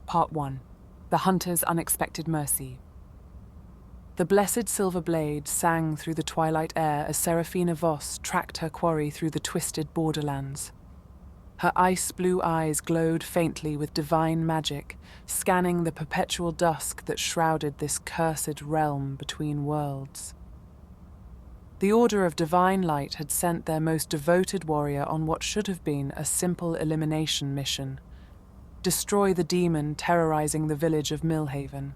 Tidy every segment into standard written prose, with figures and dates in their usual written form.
Part 1. The Hunter's Unexpected Mercy. The blessed silver blade sang through the twilight air as Serafina Voss tracked her quarry through the twisted Borderlands. Her ice-blue eyes glowed faintly with divine magic, scanning the perpetual dusk that shrouded this cursed realm between worlds. The Order of Divine Light had sent their most devoted warrior on what should have been a simple elimination mission: destroy the demon terrorizing the village of Millhaven.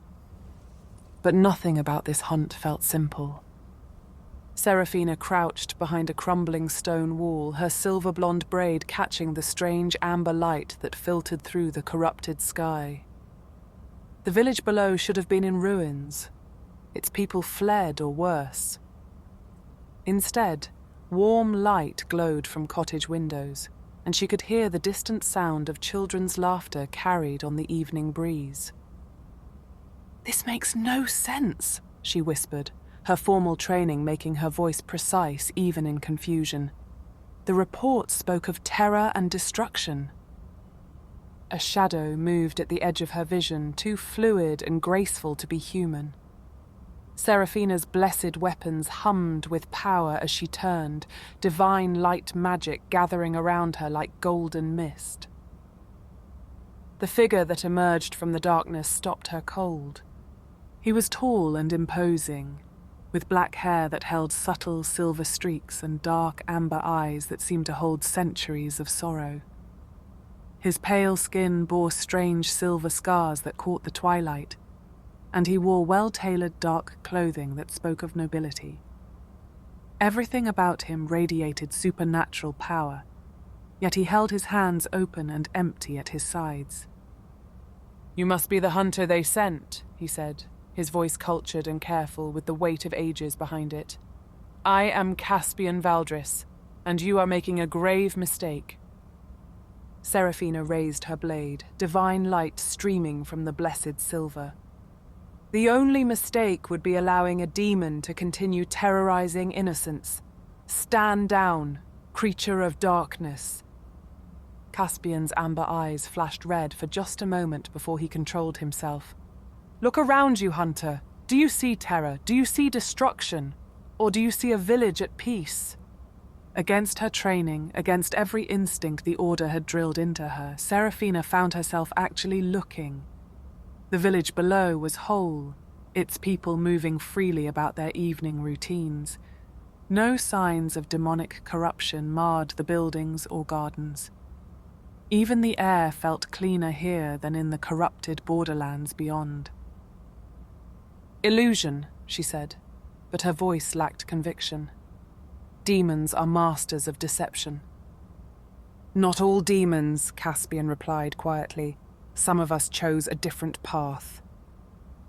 But nothing about this hunt felt simple. Serafina crouched behind a crumbling stone wall, her silver-blonde braid catching the strange amber light that filtered through the corrupted sky. The village below should have been in ruins, its people fled or worse. Instead, warm light glowed from cottage windows, and she could hear the distant sound of children's laughter carried on the evening breeze. "This makes no sense," she whispered, her formal training making her voice precise even in confusion. The report spoke of terror and destruction. A shadow moved at the edge of her vision, too fluid and graceful to be human. Serafina's blessed weapons hummed with power as she turned, divine light magic gathering around her like golden mist. The figure that emerged from the darkness stopped her cold. He was tall and imposing, with black hair that held subtle silver streaks and dark amber eyes that seemed to hold centuries of sorrow. His pale skin bore strange silver scars that caught the twilight, and he wore well-tailored dark clothing that spoke of nobility. Everything about him radiated supernatural power, yet he held his hands open and empty at his sides. "You must be the hunter they sent," he said, his voice cultured and careful with the weight of ages behind it. "I am Caspian Valdris, and you are making a grave mistake." Serafina raised her blade, divine light streaming from the blessed silver. "The only mistake would be allowing a demon to continue terrorizing innocents. Stand down, creature of darkness." Caspian's amber eyes flashed red for just a moment before he controlled himself. "Look around you, Hunter. Do you see terror? Do you see destruction? Or do you see a village at peace?" Against her training, against every instinct the Order had drilled into her, Serafina found herself actually looking. The village below was whole, its people moving freely about their evening routines. No signs of demonic corruption marred the buildings or gardens. Even the air felt cleaner here than in the corrupted borderlands beyond. "Illusion," she said, but her voice lacked conviction. "Demons are masters of deception." "Not all demons," Caspian replied quietly. "Some of us chose a different path."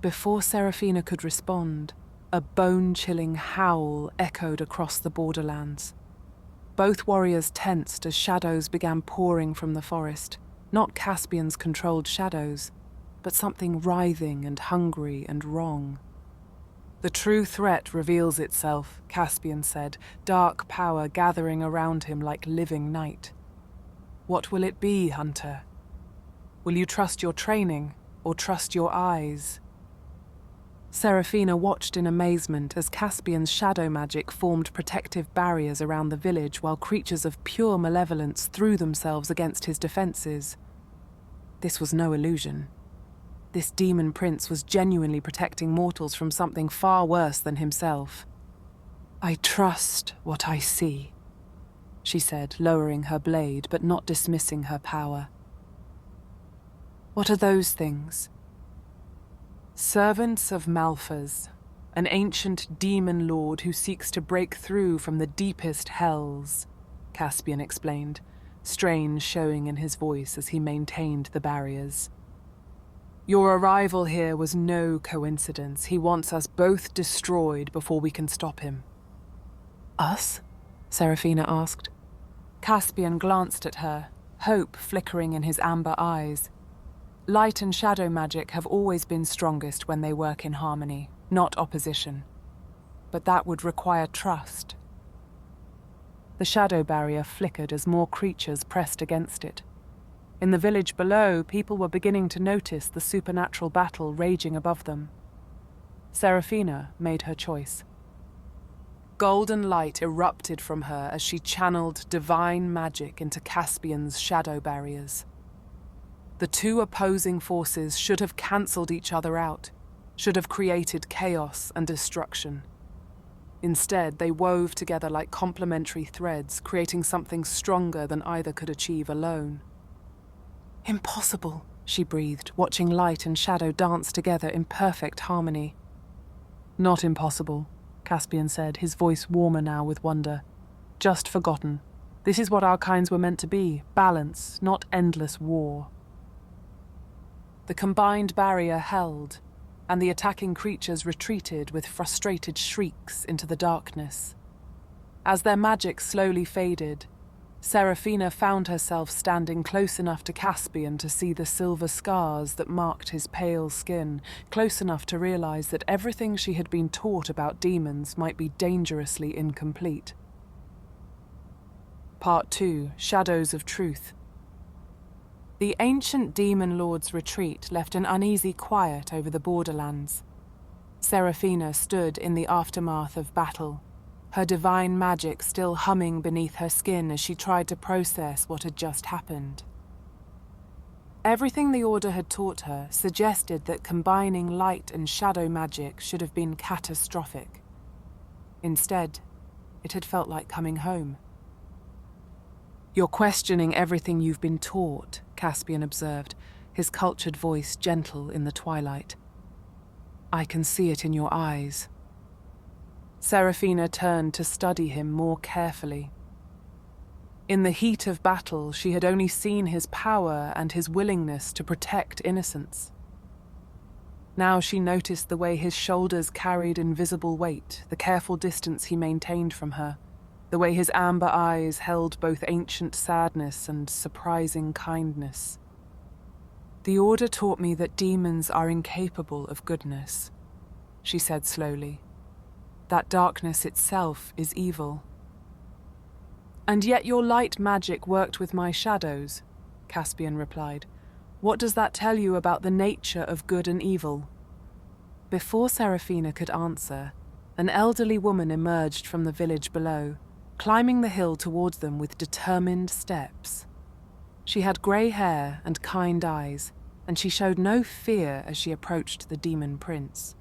Before Serafina could respond, a bone-chilling howl echoed across the borderlands. Both warriors tensed as shadows began pouring from the forest, not Caspian's controlled shadows, but something writhing and hungry and wrong. "The true threat reveals itself," Caspian said, dark power gathering around him like living night. "What will it be, Hunter? Will you trust your training, or trust your eyes?" Serafina watched in amazement as Caspian's shadow magic formed protective barriers around the village while creatures of pure malevolence threw themselves against his defenses. This was no illusion. This demon prince was genuinely protecting mortals from something far worse than himself. "I trust what I see," she said, lowering her blade but not dismissing her power. "What are those things?" "Servants of Malphas, an ancient demon lord who seeks to break through from the deepest hells," Caspian explained, strain showing in his voice as he maintained the barriers. "Your arrival here was no coincidence. He wants us both destroyed before we can stop him." "Us?" Serafina asked. Caspian glanced at her, hope flickering in his amber eyes. Light and shadow magic have always been strongest when they work in harmony, not opposition. But that would require trust. The shadow barrier flickered as more creatures pressed against it. In the village below, people were beginning to notice the supernatural battle raging above them. Serafina made her choice. Golden light erupted from her as she channeled divine magic into Caspian's shadow barriers. The two opposing forces should have cancelled each other out, should have created chaos and destruction. Instead, they wove together like complementary threads, creating something stronger than either could achieve alone. "Impossible," she breathed, watching light and shadow dance together in perfect harmony. "Not impossible," Caspian said, his voice warmer now with wonder. "Just forgotten. This is what our kinds were meant to be, balance, not endless war." The combined barrier held, and the attacking creatures retreated with frustrated shrieks into the darkness. As their magic slowly faded, Serafina found herself standing close enough to Caspian to see the silver scars that marked his pale skin, close enough to realize that everything she had been taught about demons might be dangerously incomplete. Part 2: Shadows of Truth. The ancient demon lord's retreat left an uneasy quiet over the Borderlands. Serafina stood in the aftermath of battle, her divine magic still humming beneath her skin as she tried to process what had just happened. Everything the Order had taught her suggested that combining light and shadow magic should have been catastrophic. Instead, it had felt like coming home. "You're questioning everything you've been taught," Caspian observed, his cultured voice gentle in the twilight. "I can see it in your eyes." Serafina turned to study him more carefully. In the heat of battle, she had only seen his power and his willingness to protect innocence. Now she noticed the way his shoulders carried invisible weight, the careful distance he maintained from her, the way his amber eyes held both ancient sadness and surprising kindness. "The Order taught me that demons are incapable of goodness," she said slowly. "That darkness itself is evil." "And yet your light magic worked with my shadows," Caspian replied. "What does that tell you about the nature of good and evil?" Before Serafina could answer, an elderly woman emerged from the village below, climbing the hill towards them with determined steps. She had grey hair and kind eyes, and she showed no fear as she approached the demon prince.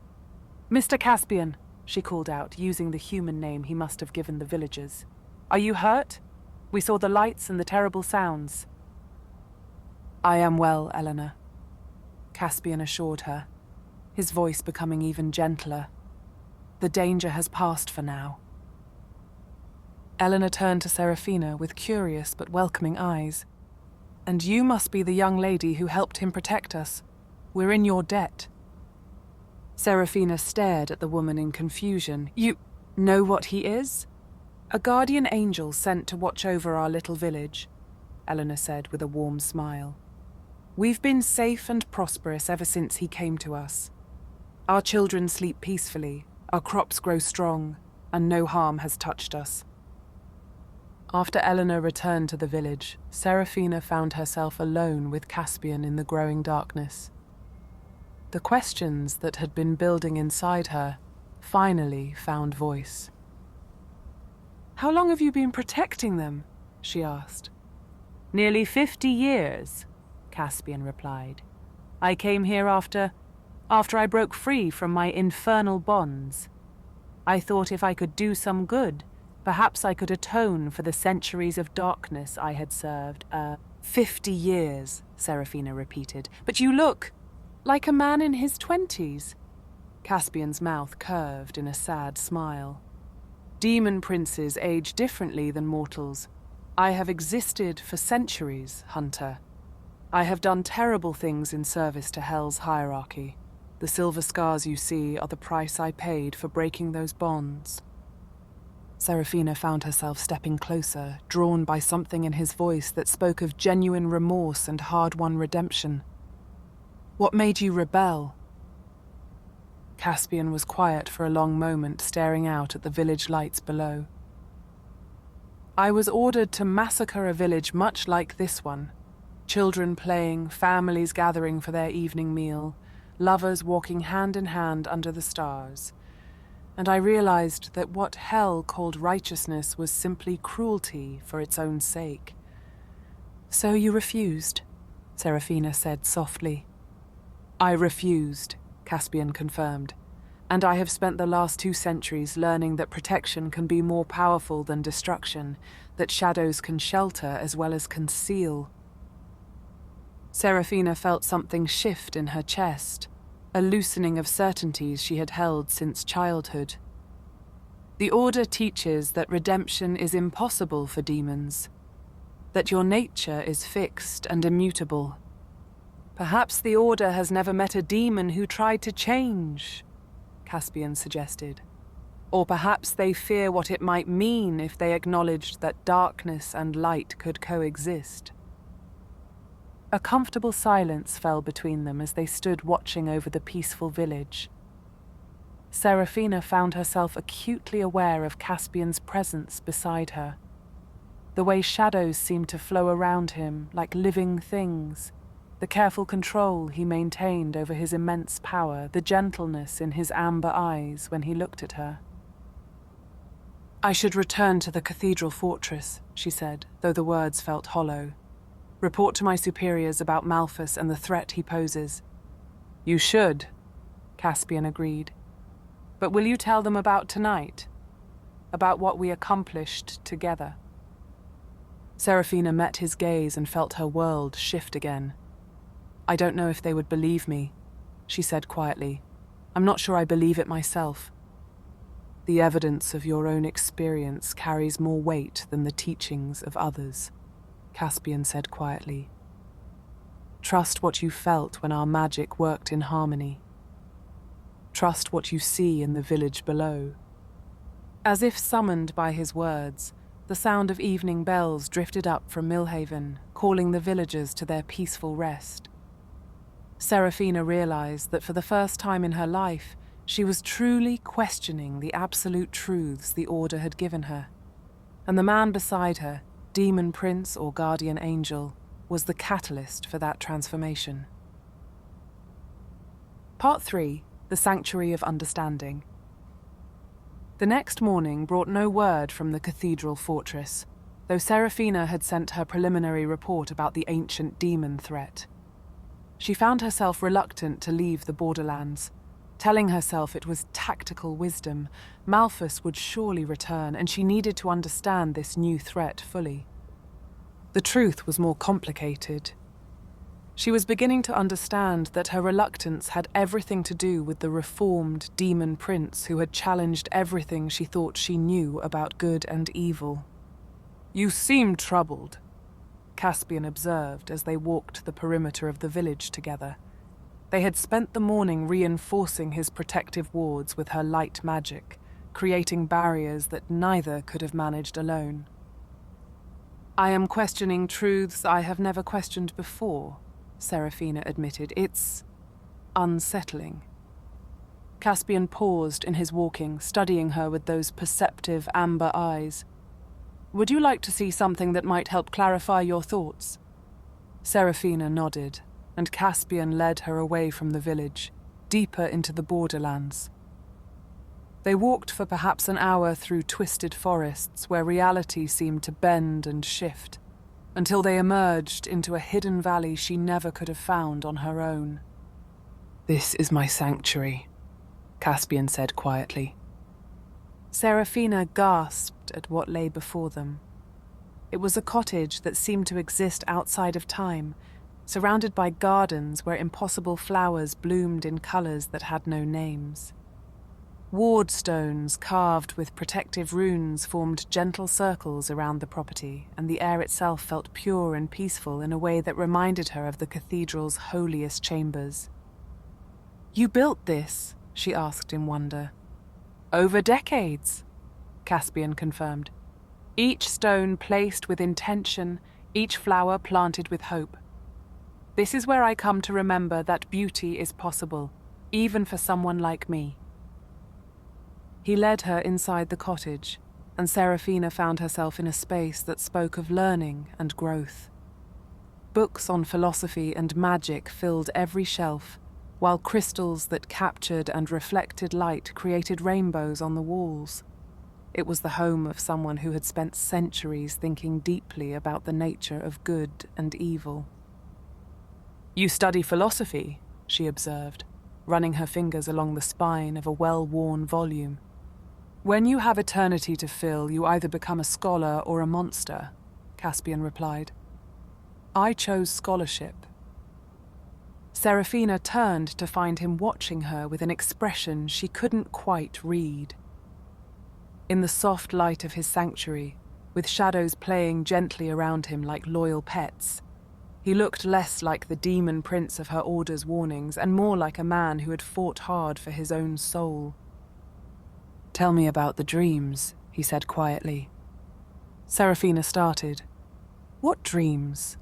"Mr. Caspian," she called out, using the human name he must have given the villagers. "Are you hurt? We saw the lights and the terrible sounds." "I am well, Eleanor," Caspian assured her, his voice becoming even gentler. "The danger has passed for now." Eleanor turned to Serafina with curious but welcoming eyes. "And you must be the young lady who helped him protect us. We're in your debt." Serafina stared at the woman in confusion. "You know what he is?" "A guardian angel sent to watch over our little village," Eleanor said with a warm smile. "We've been safe and prosperous ever since he came to us. Our children sleep peacefully, our crops grow strong, and no harm has touched us." After Eleanor returned to the village, Serafina found herself alone with Caspian in the growing darkness. The questions that had been building inside her finally found voice. "How long have you been protecting them?" she asked. "Nearly 50 years, Caspian replied. "I came here after I broke free from my infernal bonds. I thought if I could do some good, perhaps I could atone for the centuries of darkness I had served." 50 years, Serafina repeated. "But you look like a man in his 20s. Caspian's mouth curved in a sad smile. "Demon princes age differently than mortals. I have existed for centuries, Hunter. I have done terrible things in service to Hell's hierarchy. The silver scars you see are the price I paid for breaking those bonds." Serafina found herself stepping closer, drawn by something in his voice that spoke of genuine remorse and hard-won redemption. "What made you rebel?" Caspian was quiet for a long moment, staring out at the village lights below. "I was ordered to massacre a village much like this one, Children playing, families gathering for their evening meal, lovers walking hand in hand under the stars. And I realized that what hell called righteousness was simply cruelty for its own sake. "So you refused?" Serafina said softly. "I refused," Caspian confirmed. "And I have spent the last 2 centuries learning that protection can be more powerful than destruction, that shadows can shelter as well as conceal." Serafina felt something shift in her chest, a loosening of certainties she had held since childhood. The Order teaches that redemption is impossible for demons, that your nature is fixed and immutable. Perhaps the Order has never met a demon who tried to change, Caspian suggested. Or perhaps they fear what it might mean if they acknowledged that darkness and light could coexist. A comfortable silence fell between them as they stood watching over the peaceful village. Serafina found herself acutely aware of Caspian's presence beside her. The way shadows seemed to flow around him like living things, the careful control he maintained over his immense power, the gentleness in his amber eyes when he looked at her. "I should return to the cathedral fortress," she said, though the words felt hollow. "Report to my superiors about Malthus and the threat he poses." "You should," Caspian agreed. "But will you tell them about tonight? About what we accomplished together?" Serafina met his gaze and felt her world shift again. "I don't know if they would believe me," she said quietly. "I'm not sure I believe it myself." "The evidence of your own experience carries more weight than the teachings of others," Caspian said quietly. "Trust what you felt when our magic worked in harmony. Trust what you see in the village below." As if summoned by his words, the sound of evening bells drifted up from Millhaven, calling the villagers to their peaceful rest. Serafina realized that for the first time in her life, she was truly questioning the absolute truths the Order had given her. And the man beside her, demon prince or guardian angel, was the catalyst for that transformation. Part 3. The Sanctuary of Understanding. The next morning brought no word from the cathedral fortress, though Serafina had sent her preliminary report about the ancient demon threat. She found herself reluctant to leave the Borderlands, telling herself it was tactical wisdom. Malthus would surely return, and she needed to understand this new threat fully. The truth was more complicated. She was beginning to understand that her reluctance had everything to do with the reformed demon prince who had challenged everything she thought she knew about good and evil. "You seem troubled," Caspian observed as they walked the perimeter of the village together. They had spent the morning reinforcing his protective wards with her light magic, creating barriers that neither could have managed alone. "I am questioning truths I have never questioned before," Serafina admitted. "It's unsettling." Caspian paused in his walking, studying her with those perceptive amber eyes. "Would you like to see something that might help clarify your thoughts?" Serafina nodded, and Caspian led her away from the village, deeper into the Borderlands. They walked for perhaps an hour through twisted forests where reality seemed to bend and shift, until they emerged into a hidden valley she never could have found on her own. "This is my sanctuary," Caspian said quietly. Serafina gasped at what lay before them. It was a cottage that seemed to exist outside of time, surrounded by gardens where impossible flowers bloomed in colors that had no names. Ward stones carved with protective runes formed gentle circles around the property, and the air itself felt pure and peaceful in a way that reminded her of the cathedral's holiest chambers. "You built this?" she asked in wonder. "Over decades," Caspian confirmed. "Each stone placed with intention, each flower planted with hope. This is where I come to remember that beauty is possible, even for someone like me." He led her inside the cottage, and Serafina found herself in a space that spoke of learning and growth. Books on philosophy and magic filled every shelf, while crystals that captured and reflected light created rainbows on the walls. It was the home of someone who had spent centuries thinking deeply about the nature of good and evil. "You study philosophy," she observed, running her fingers along the spine of a well-worn volume. "When you have eternity to fill, you either become a scholar or a monster," Caspian replied. "I chose scholarship." Serafina turned to find him watching her with an expression she couldn't quite read. In the soft light of his sanctuary, with shadows playing gently around him like loyal pets, he looked less like the demon prince of her order's warnings and more like a man who had fought hard for his own soul. "Tell me about the dreams," he said quietly. Serafina started. "What dreams?"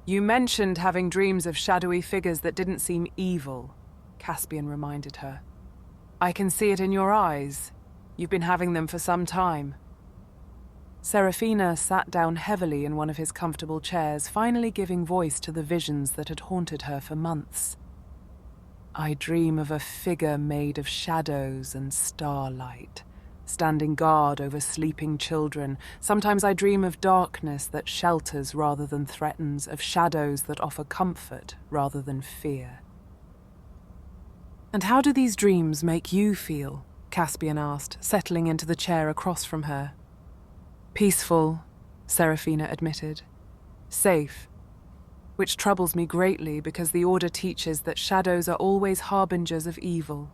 "You mentioned having dreams of shadowy figures that didn't seem evil," Caspian reminded her. "I can see it in your eyes. You've been having them for some time." Serafina sat down heavily in one of his comfortable chairs, finally giving voice to the visions that had haunted her for months. "I dream of a figure made of shadows and starlight, standing guard over sleeping children. Sometimes I dream of darkness that shelters rather than threatens, of shadows that offer comfort rather than fear." "And how do these dreams make you feel?" Caspian asked, settling into the chair across from her. "Peaceful," Serafina admitted. "Safe. Which troubles me greatly because the Order teaches that shadows are always harbingers of evil."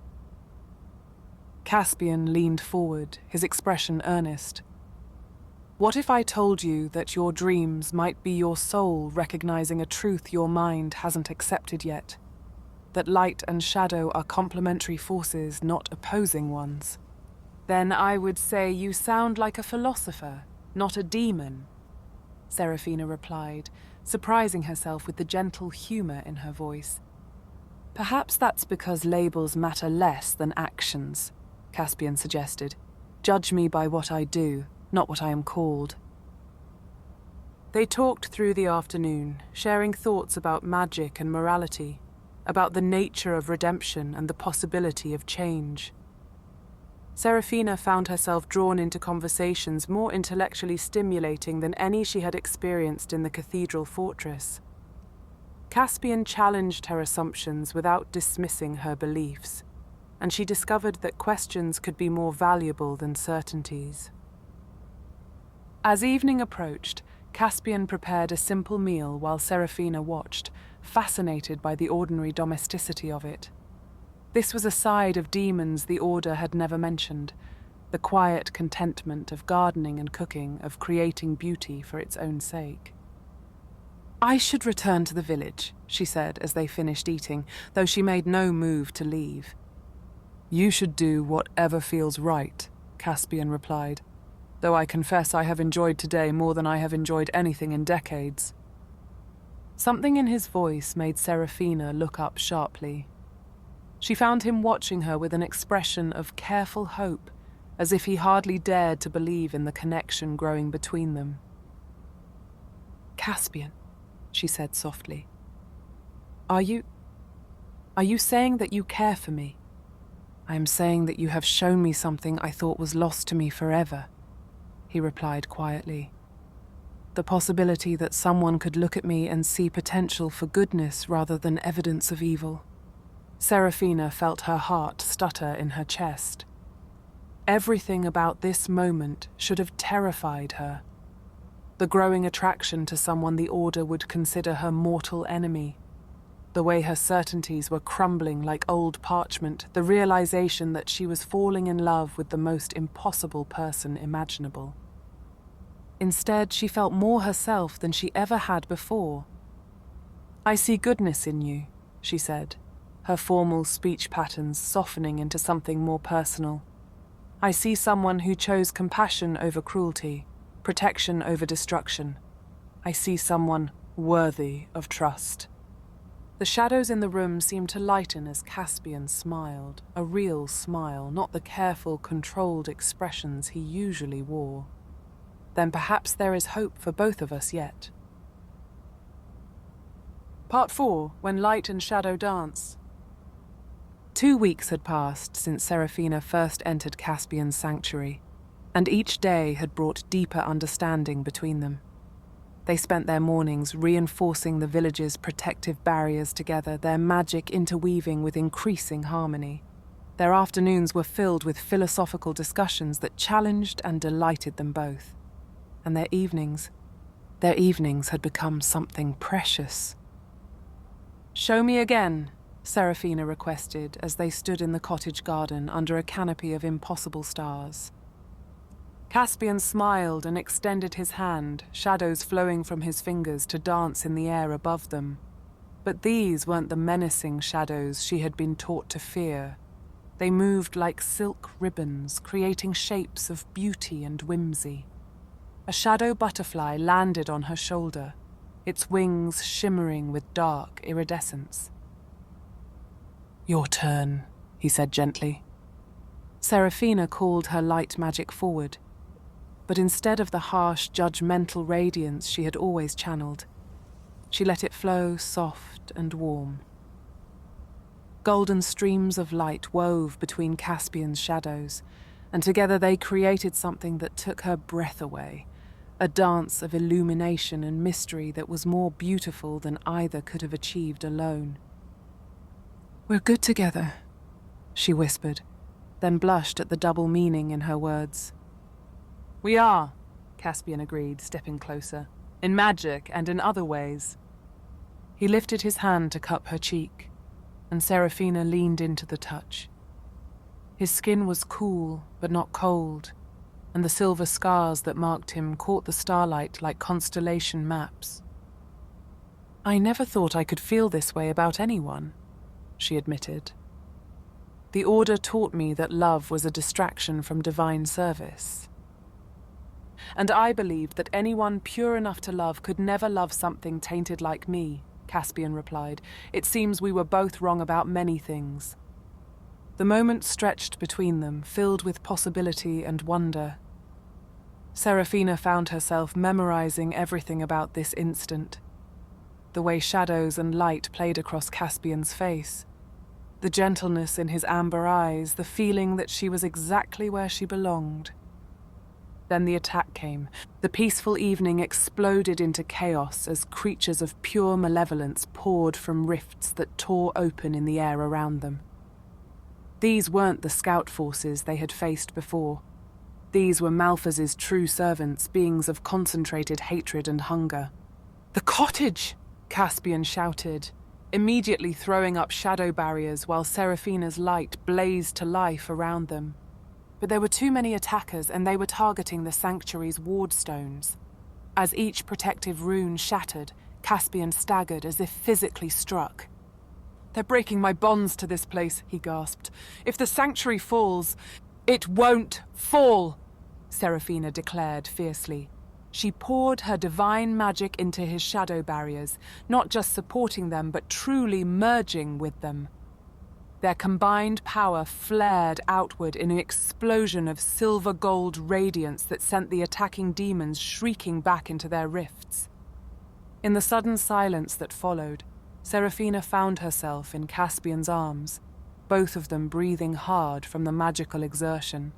Caspian leaned forward, his expression earnest. "What if I told you that your dreams might be your soul recognizing a truth your mind hasn't accepted yet? That light and shadow are complementary forces, not opposing ones? Then I would say you sound like a philosopher, not a demon," Serafina replied, surprising herself with the gentle humor in her voice. "Perhaps that's because labels matter less than actions," Caspian suggested. "Judge me by what I do, not what I am called." They talked through the afternoon, sharing thoughts about magic and morality, about the nature of redemption and the possibility of change. Serafina found herself drawn into conversations more intellectually stimulating than any she had experienced in the cathedral fortress. Caspian challenged her assumptions without dismissing her beliefs, and she discovered that questions could be more valuable than certainties. As evening approached, Caspian prepared a simple meal while Serafina watched, fascinated by the ordinary domesticity of it. This was a side of demons the Order had never mentioned, the quiet contentment of gardening and cooking, of creating beauty for its own sake. "I should return to the village," she said as they finished eating, though she made no move to leave. "You should do whatever feels right," Caspian replied, "though I confess I have enjoyed today more than I have enjoyed anything in decades." Something in his voice made Serafina look up sharply. She found him watching her with an expression of careful hope, as if he hardly dared to believe in the connection growing between them. "Caspian," she said softly, Are you saying that you care for me?" "I am saying that you have shown me something I thought was lost to me forever," he replied quietly. "The possibility that someone could look at me and see potential for goodness rather than evidence of evil." Serafina felt her heart stutter in her chest. Everything about this moment should have terrified her. The growing attraction to someone the Order would consider her mortal enemy. The way her certainties were crumbling like old parchment, the realization that she was falling in love with the most impossible person imaginable. Instead, she felt more herself than she ever had before. "I see goodness in you," she said, her formal speech patterns softening into something more personal. "I see someone who chose compassion over cruelty, protection over destruction. I see someone worthy of trust." The shadows in the room seemed to lighten as Caspian smiled, a real smile, not the careful, controlled expressions he usually wore. "Then perhaps there is hope for both of us yet." Part 4, When Light and Shadow Dance. 2 weeks had passed since Serafina first entered Caspian's sanctuary, and each day had brought deeper understanding between them. They spent their mornings reinforcing the village's protective barriers together, their magic interweaving with increasing harmony. Their afternoons were filled with philosophical discussions that challenged and delighted them both. And their evenings had become something precious. "Show me again," Serafina requested as they stood in the cottage garden under a canopy of impossible stars. Caspian smiled and extended his hand, shadows flowing from his fingers to dance in the air above them. But these weren't the menacing shadows she had been taught to fear. They moved like silk ribbons, creating shapes of beauty and whimsy. A shadow butterfly landed on her shoulder, its wings shimmering with dark iridescence. "Your turn," he said gently. Serafina called her light magic forward, but instead of the harsh, judgmental radiance she had always channeled, she let it flow soft and warm. Golden streams of light wove between Caspian's shadows, and together they created something that took her breath away, a dance of illumination and mystery that was more beautiful than either could have achieved alone. "We're good together," she whispered, then blushed at the double meaning in her words. "We are," Caspian agreed, stepping closer, "in magic and in other ways." He lifted his hand to cup her cheek, and Serafina leaned into the touch. His skin was cool, but not cold, and the silver scars that marked him caught the starlight like constellation maps. "I never thought I could feel this way about anyone," she admitted. "The Order taught me that love was a distraction from divine service. And I believed that anyone pure enough to love could never love something tainted like me," Caspian replied. "It seems we were both wrong about many things." The moment stretched between them, filled with possibility and wonder. Serafina found herself memorizing everything about this instant. The way shadows and light played across Caspian's face, the gentleness in his amber eyes, the feeling that she was exactly where she belonged. Then the attack came. The peaceful evening exploded into chaos as creatures of pure malevolence poured from rifts that tore open in the air around them. These weren't the scout forces they had faced before. These were Malphas's true servants, beings of concentrated hatred and hunger. "The cottage!" Caspian shouted, immediately throwing up shadow barriers while Serafina's light blazed to life around them. But there were too many attackers, and they were targeting the sanctuary's ward stones. As each protective rune shattered, Caspian staggered as if physically struck. "They're breaking my bonds to this place," he gasped. "If the sanctuary falls—" "It won't fall," Serafina declared fiercely. She poured her divine magic into his shadow barriers, not just supporting them, but truly merging with them. Their combined power flared outward in an explosion of silver-gold radiance that sent the attacking demons shrieking back into their rifts. In the sudden silence that followed, Serafina found herself in Caspian's arms, both of them breathing hard from the magical exertion.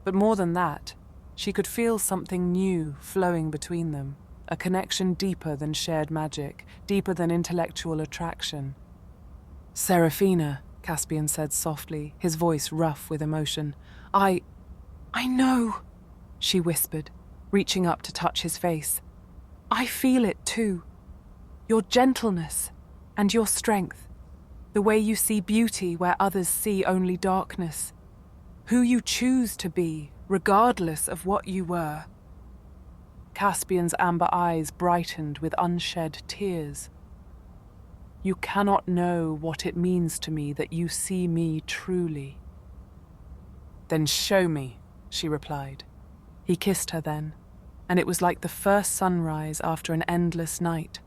But more than that, she could feel something new flowing between them, a connection deeper than shared magic, deeper than intellectual attraction. "Serafina," Caspian said softly, his voice rough with emotion. I know," she whispered, reaching up to touch his face. "I feel it too. Your gentleness and your strength, the way you see beauty where others see only darkness, who you choose to be, regardless of what you were." Caspian's amber eyes brightened with unshed tears. "You cannot know what it means to me that you see me truly." "Then show me," she replied. He kissed her then, and it was like the first sunrise after an endless night.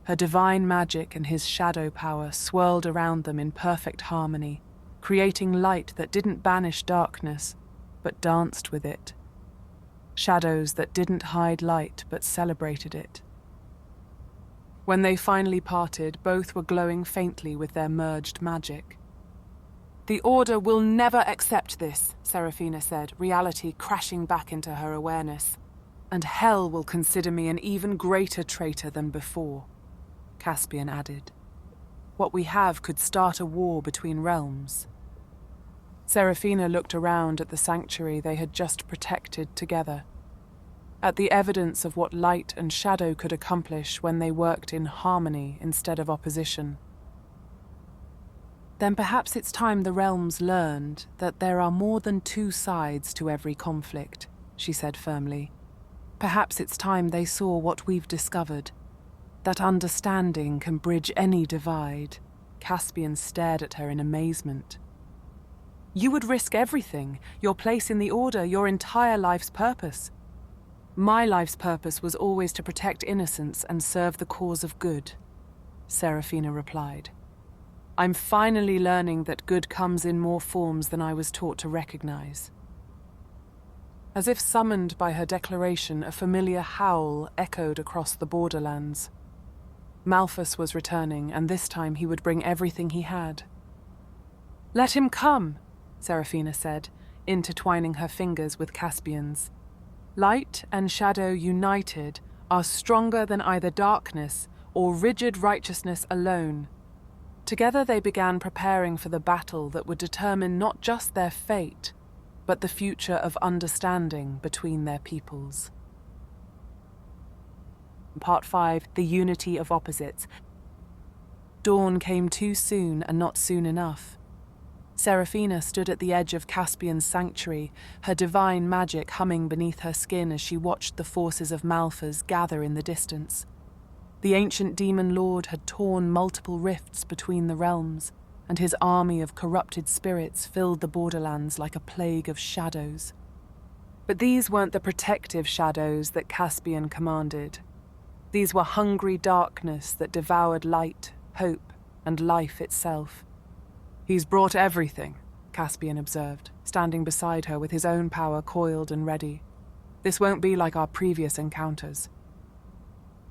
Her divine magic and his shadow power swirled around them in perfect harmony, creating light that didn't banish darkness, but danced with it. Shadows that didn't hide light, but celebrated it. When they finally parted, both were glowing faintly with their merged magic. "The Order will never accept this," Seraphina said, reality crashing back into her awareness. "And Hell will consider me an even greater traitor than before," Caspian added. "What we have could start a war between realms." Seraphina looked around at the sanctuary they had just protected together, at the evidence of what light and shadow could accomplish when they worked in harmony instead of opposition. "Then perhaps it's time the realms learned that there are more than two sides to every conflict," she said firmly. "Perhaps it's time they saw what we've discovered, that understanding can bridge any divide." Caspian stared at her in amazement. "You would risk everything, your place in the Order, your entire life's purpose." "My life's purpose was always to protect innocence and serve the cause of good," Seraphina replied. "I'm finally learning that good comes in more forms than I was taught to recognize." As if summoned by her declaration, a familiar howl echoed across the Borderlands. Malthus was returning, and this time he would bring everything he had. "Let him come," Seraphina said, intertwining her fingers with Caspian's. "Light and shadow united are stronger than either darkness or rigid righteousness alone." Together they began preparing for the battle that would determine not just their fate, but the future of understanding between their peoples. Part 5, The Unity of Opposites. Dawn came too soon and not soon enough. Seraphina stood at the edge of Caspian's sanctuary, her divine magic humming beneath her skin as she watched the forces of Malthus gather in the distance. The ancient demon lord had torn multiple rifts between the realms, and his army of corrupted spirits filled the Borderlands like a plague of shadows. But these weren't the protective shadows that Caspian commanded. These were hungry darkness that devoured light, hope, and life itself. "He's brought everything," Caspian observed, standing beside her with his own power coiled and ready. "This won't be like our previous encounters."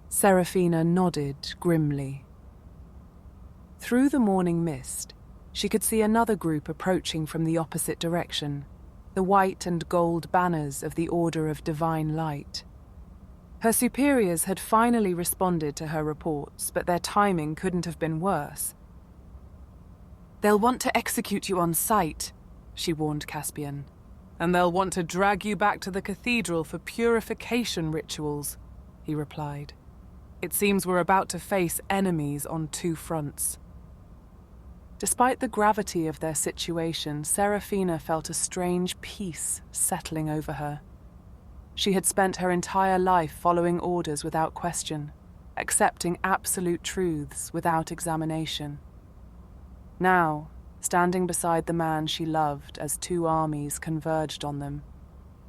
Seraphina nodded grimly. Through the morning mist, she could see another group approaching from the opposite direction, the white and gold banners of the Order of Divine Light. Her superiors had finally responded to her reports, but their timing couldn't have been worse. "They'll want to execute you on sight," she warned Caspian. "And they'll want to drag you back to the cathedral for purification rituals," he replied. "It seems we're about to face enemies on two fronts." Despite the gravity of their situation, Seraphina felt a strange peace settling over her. She had spent her entire life following orders without question, accepting absolute truths without examination. Now, standing beside the man she loved as two armies converged on them,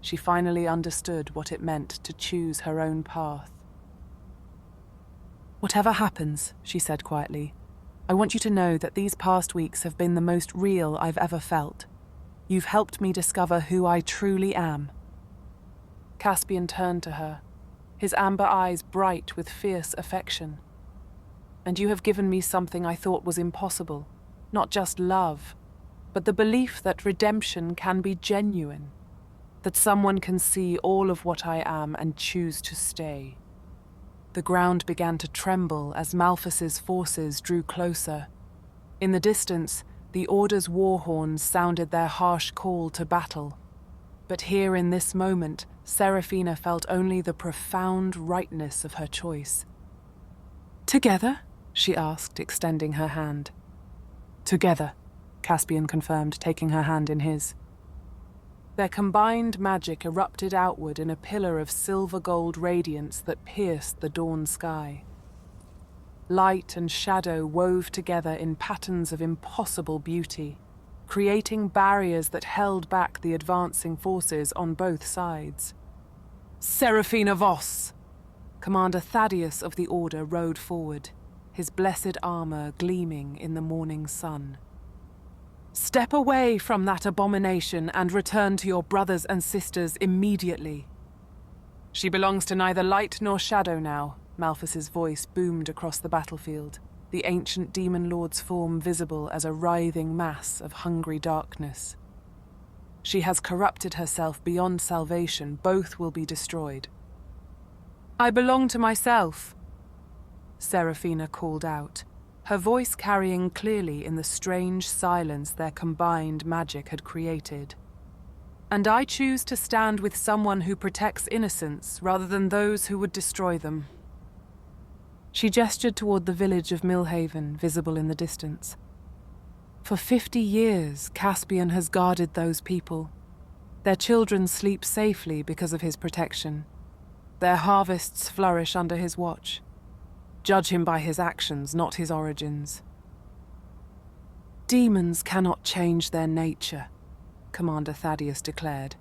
she finally understood what it meant to choose her own path. "Whatever happens," she said quietly, "I want you to know that these past weeks have been the most real I've ever felt. You've helped me discover who I truly am." Caspian turned to her, his amber eyes bright with fierce affection. "And you have given me something I thought was impossible, not just love, but the belief that redemption can be genuine, that someone can see all of what I am and choose to stay." The ground began to tremble as Malthus's forces drew closer. In the distance, the Order's war horns sounded their harsh call to battle. But here in this moment, Seraphina felt only the profound rightness of her choice. "Together?" she asked, extending her hand. "Together," Caspian confirmed, taking her hand in his. Their combined magic erupted outward in a pillar of silver-gold radiance that pierced the dawn sky. Light and shadow wove together in patterns of impossible beauty, creating barriers that held back the advancing forces on both sides. "Seraphina Voss!" Commander Thaddeus of the Order rode forward, his blessed armor gleaming in the morning sun. "Step away from that abomination and return to your brothers and sisters immediately. She belongs to neither light nor shadow now," Malthus's voice boomed across the battlefield, the ancient demon lord's form visible as a writhing mass of hungry darkness. She has corrupted herself beyond salvation. Both will be destroyed. I belong to myself, Seraphina called out, her voice carrying clearly in the strange silence their combined magic had created. And I choose to stand with someone who protects innocence rather than those who would destroy them. She gestured toward the village of Millhaven, visible in the distance. For 50 years, Caspian has guarded those people. Their children sleep safely because of his protection. Their harvests flourish under his watch. Judge him by his actions, not his origins. Demons cannot change their nature, Commander Thaddeus declared,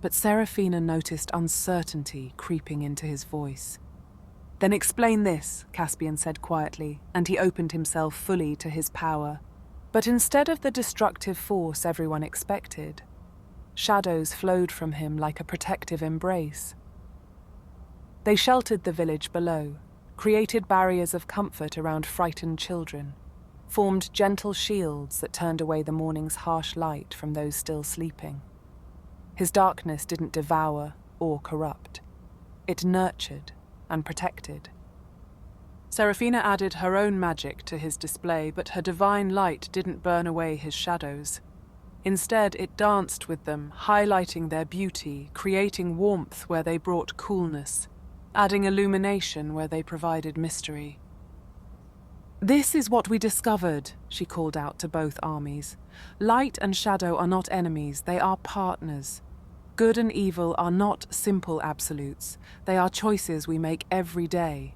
but Seraphina noticed uncertainty creeping into his voice. Then explain this, Caspian said quietly, and he opened himself fully to his power. But instead of the destructive force everyone expected, shadows flowed from him like a protective embrace. They sheltered the village below, created barriers of comfort around frightened children, formed gentle shields that turned away the morning's harsh light from those still sleeping. His darkness didn't devour or corrupt. It nurtured and protected. Seraphina added her own magic to his display, but her divine light didn't burn away his shadows. Instead, it danced with them, highlighting their beauty, creating warmth where they brought coolness, adding illumination where they provided mystery. This is what we discovered, she called out to both armies. Light and shadow are not enemies, they are partners. Good and evil are not simple absolutes, they are choices we make every day.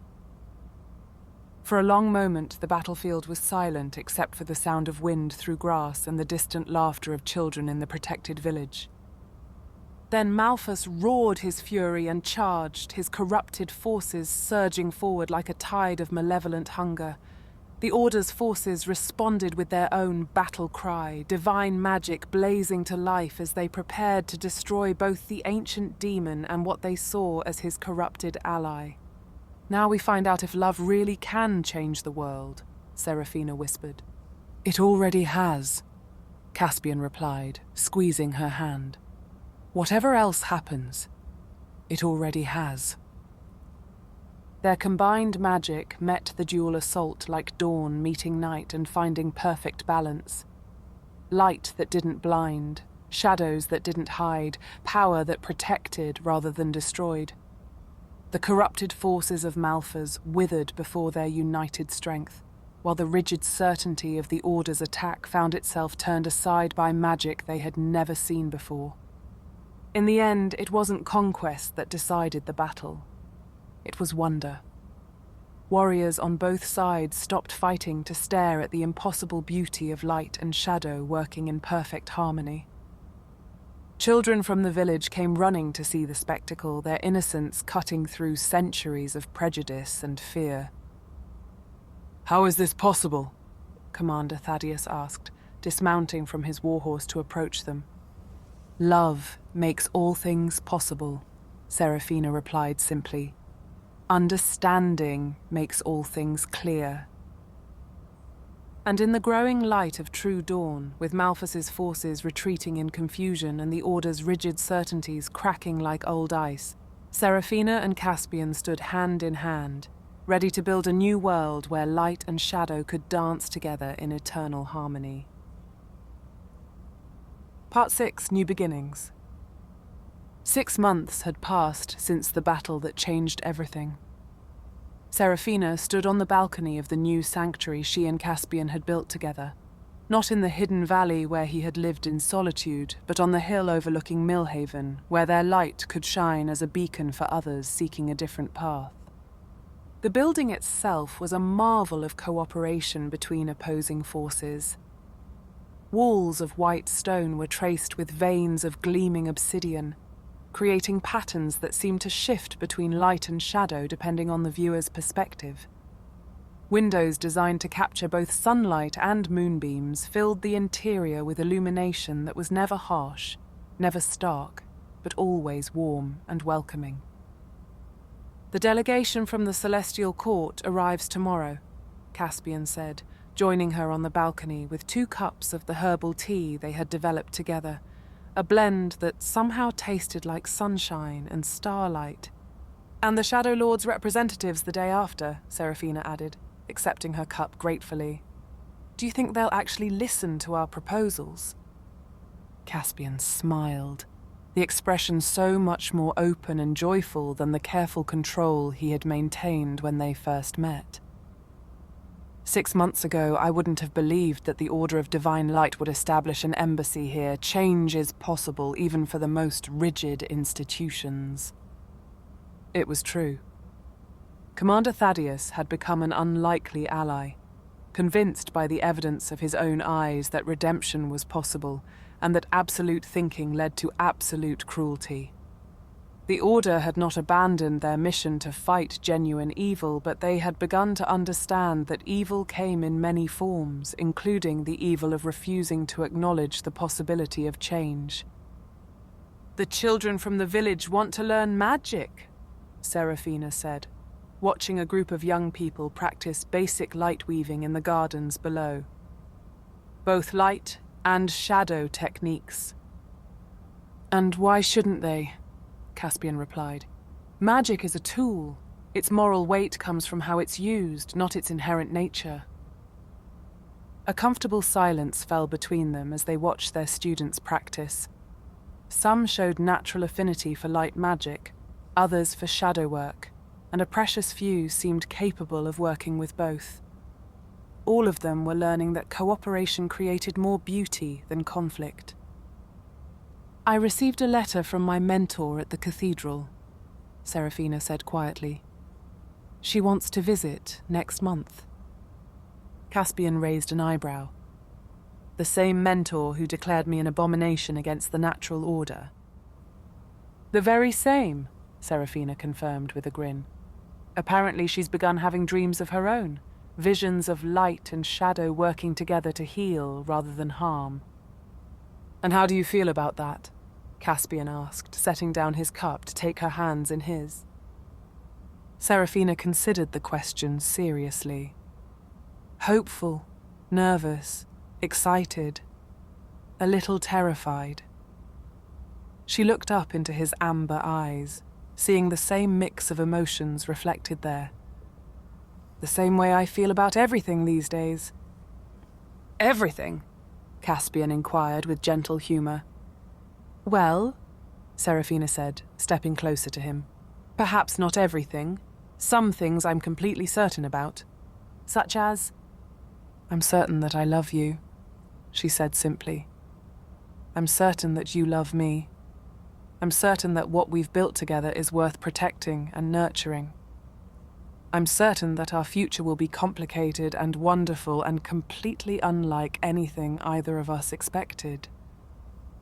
For a long moment, the battlefield was silent except for the sound of wind through grass and the distant laughter of children in the protected village. Then Malthus roared his fury and charged, his corrupted forces surging forward like a tide of malevolent hunger. The Order's forces responded with their own battle cry, divine magic blazing to life as they prepared to destroy both the ancient demon and what they saw as his corrupted ally. Now we find out if love really can change the world, Seraphina whispered. It already has, Caspian replied, squeezing her hand. Whatever else happens, it already has. Their combined magic met the dual assault like dawn meeting night and finding perfect balance. Light that didn't blind, shadows that didn't hide, power that protected rather than destroyed. The corrupted forces of Malthus withered before their united strength, while the rigid certainty of the Order's attack found itself turned aside by magic they had never seen before. In the end, it wasn't conquest that decided the battle. It was wonder. Warriors on both sides stopped fighting to stare at the impossible beauty of light and shadow working in perfect harmony. Children from the village came running to see the spectacle, their innocence cutting through centuries of prejudice and fear. "How is this possible?" Commander Thaddeus asked, dismounting from his warhorse to approach them. "Love makes all things possible," Seraphina replied simply. "Understanding makes all things clear." And in the growing light of true dawn, with Malthus's forces retreating in confusion and the Order's rigid certainties cracking like old ice, Seraphina and Caspian stood hand in hand, ready to build a new world where light and shadow could dance together in eternal harmony. Part 6, New Beginnings. 6 months had passed since the battle that changed everything. Seraphina stood on the balcony of the new sanctuary she and Caspian had built together, not in the hidden valley where he had lived in solitude, but on the hill overlooking Millhaven, where their light could shine as a beacon for others seeking a different path. The building itself was a marvel of cooperation between opposing forces. Walls of white stone were traced with veins of gleaming obsidian, creating patterns that seemed to shift between light and shadow depending on the viewer's perspective. Windows designed to capture both sunlight and moonbeams filled the interior with illumination that was never harsh, never stark, but always warm and welcoming. The delegation from the Celestial Court arrives tomorrow, Caspian said, joining her on the balcony with 2 cups of the herbal tea they had developed together, a blend that somehow tasted like sunshine and starlight. And the Shadow Lord's representatives the day after, Seraphina added, accepting her cup gratefully. Do you think they'll actually listen to our proposals? Caspian smiled, the expression so much more open and joyful than the careful control he had maintained when they first met. 6 months ago, I wouldn't have believed that the Order of Divine Light would establish an embassy here. Change is possible even for the most rigid institutions. It was true. Commander Thaddeus had become an unlikely ally, convinced by the evidence of his own eyes that redemption was possible and that absolute thinking led to absolute cruelty. The Order had not abandoned their mission to fight genuine evil, but they had begun to understand that evil came in many forms, including the evil of refusing to acknowledge the possibility of change. The children from the village want to learn magic, Seraphina said, watching a group of young people practice basic light weaving in the gardens below. Both light and shadow techniques. And why shouldn't they? Caspian replied. Magic is a tool. Its moral weight comes from how it's used, not its inherent nature. A comfortable silence fell between them as they watched their students practice. Some showed natural affinity for light magic, others for shadow work, and a precious few seemed capable of working with both. All of them were learning that cooperation created more beauty than conflict. I received a letter from my mentor at the cathedral, Seraphina said quietly. She wants to visit next month. Caspian raised an eyebrow. The same mentor who declared me an abomination against the natural order. The very same, Seraphina confirmed with a grin. Apparently she's begun having dreams of her own, visions of light and shadow working together to heal rather than harm. And how do you feel about that? Caspian asked, setting down his cup to take her hands in his. Seraphina considered the question seriously. Hopeful, nervous, excited, a little terrified. She looked up into his amber eyes, seeing the same mix of emotions reflected there. The same way I feel about everything these days. Everything? Caspian inquired with gentle humor. Well, Seraphina said, stepping closer to him. Perhaps not everything. Some things I'm completely certain about. Such as... I'm certain that I love you, she said simply. I'm certain that you love me. I'm certain that what we've built together is worth protecting and nurturing. I'm certain that our future will be complicated and wonderful and completely unlike anything either of us expected.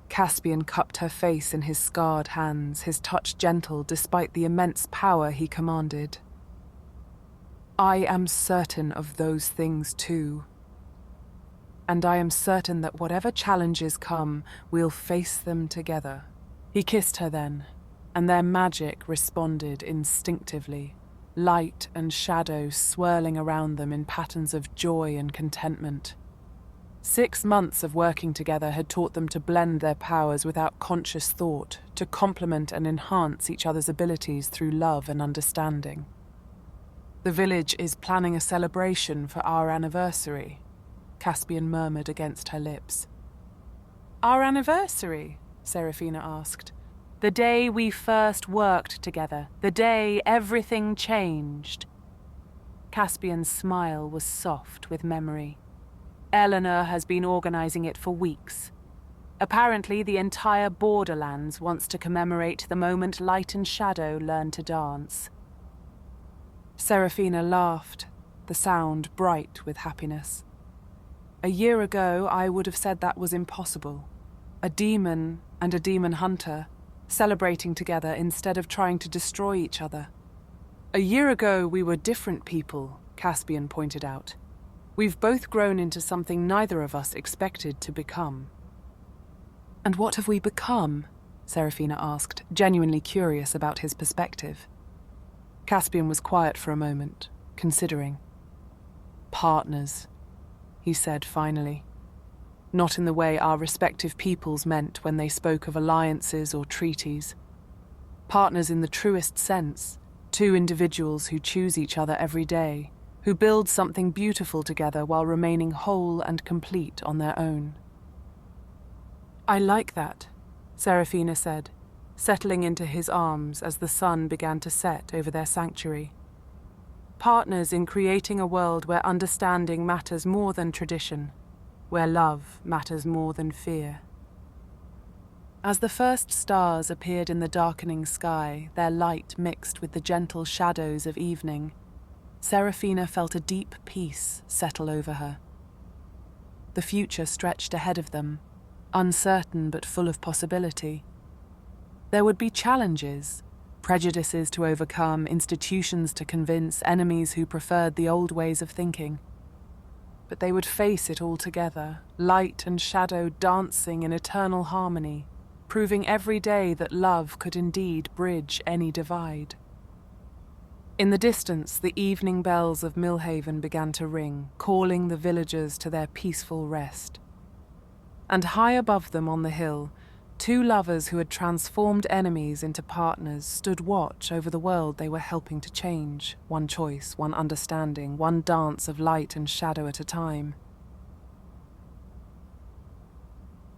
Caspian cupped her face in his scarred hands, his touch gentle despite the immense power he commanded. I am certain of those things too. And I am certain that whatever challenges come, we'll face them together. He kissed her then, and their magic responded instinctively, light and shadow swirling around them in patterns of joy and contentment. 6 months of working together had taught them to blend their powers without conscious thought, to complement and enhance each other's abilities through love and understanding. The village is planning a celebration for our anniversary, Caspian murmured against her lips. Our anniversary? Seraphina asked. The day we first worked together, the day everything changed. Caspian's smile was soft with memory. Eleanor has been organizing it for weeks. Apparently, the entire Borderlands wants to commemorate the moment light and shadow learn to dance. Seraphina laughed, the sound bright with happiness. A year ago, I would have said that was impossible. A demon and a demon hunter, celebrating together instead of trying to destroy each other. A year ago, we were different people, Caspian pointed out. We've both grown into something neither of us expected to become. And what have we become? Seraphina asked, genuinely curious about his perspective. Caspian was quiet for a moment, considering. Partners, he said finally. Not in the way our respective peoples meant when they spoke of alliances or treaties. Partners in the truest sense, two individuals who choose each other every day, who build something beautiful together while remaining whole and complete on their own. I like that, Serafina said, settling into his arms as the sun began to set over their sanctuary. Partners in creating a world where understanding matters more than tradition, where love matters more than fear. As the first stars appeared in the darkening sky, their light mixed with the gentle shadows of evening, Serafina felt a deep peace settle over her. The future stretched ahead of them, uncertain but full of possibility. There would be challenges, prejudices to overcome, institutions to convince, enemies who preferred the old ways of thinking. But they would face it all together, light and shadow dancing in eternal harmony, proving every day that love could indeed bridge any divide. In the distance, the evening bells of Millhaven began to ring, calling the villagers to their peaceful rest. And high above them on the hill, two lovers who had transformed enemies into partners stood watch over the world they were helping to change, one choice, one understanding, one dance of light and shadow at a time.